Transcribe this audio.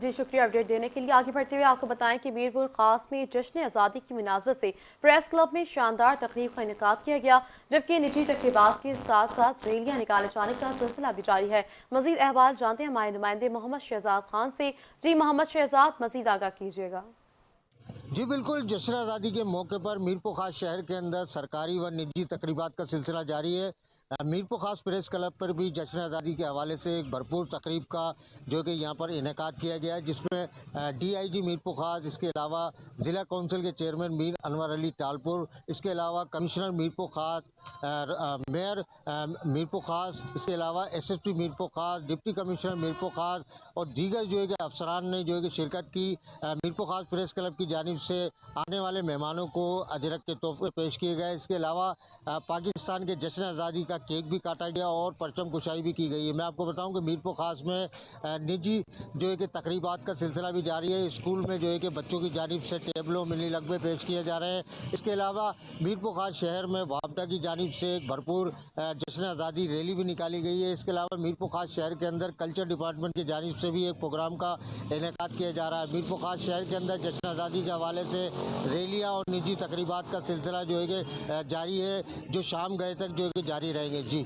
जी शुक्रिया अपडेट देने के लिए। आगे बढ़ते हुए आपको बताएं कि मीरपुर खास में जश्न आज़ादी की मुनासबत से प्रेस क्लब में शानदार तकरीब का इनेकाद किया गया, जबकि निजी तकरीबात के साथ साथ रैलियां निकाले जाने का सिलसिला भी जारी है। मजीद अहवाल जानते हैं हमारे नुमाइंदे मोहम्मद शहजाद खान से। जी मोहम्मद शहजाद, मजीद आगाह कीजिएगा। जी बिल्कुल, जश्न आज़ादी के मौके पर मीरपुर खास शहर के अंदर सरकारी व निजी तकरीबात का सिलसिला जारी है। मीरपुर खास प्रेस क्लब पर भी जश्न आज़ादी के हवाले से एक भरपूर तकरीब का जो कि यहाँ पर इनेकाद किया गया है, जिसमें DIG मीरपुर खास, इसके अलावा ज़िला कौंसिल के चेयरमैन मीर अनवर अली टालपुर, इसके अलावा कमिश्नर मीरपुर खास, मेयर मीरपुर खास, इसके अलावा SSP मीरपुर खास, डिप्टी कमिश्नर मीरपुर खास और दीगर जो है कि अफसरान ने जो है कि शिरकत की। मीरपुर खास प्रेस क्लब की जानिब से आने वाले मेहमानों को अजरक के तोहफे पेश किए गए। इसके अलावा पाकिस्तान के जश्न आज़ादी का केक भी काटा गया और परचम कुशाई भी की गई है। मैं आपको बताऊं कि मीरपुर खास में निजी जो है कि तकरीबात का सिलसिला भी जारी है। स्कूल में जो है कि बच्चों की जानिब से टेबलों मिनी लगवे पेश किए जा रहे हैं। इसके अलावा मीरपुर खास शहर में वापडा की जानिब से एक भरपूर जश्न आज़ादी रैली भी निकाली गई है। इसके अलावा मीरपुर खास शहर के अंदर कल्चर डिपार्टमेंट की जानिब से भी एक प्रोग्राम का इनेकाद किया जा रहा है। मीरपुर खास शहर के अंदर जश्न आज़ादी के हवाले से रैलियाँ और निजी तकरीबात का सिलसिला जो है कि जारी है, जो शाम गए तक जो है कि जारी रहेंगे। जी।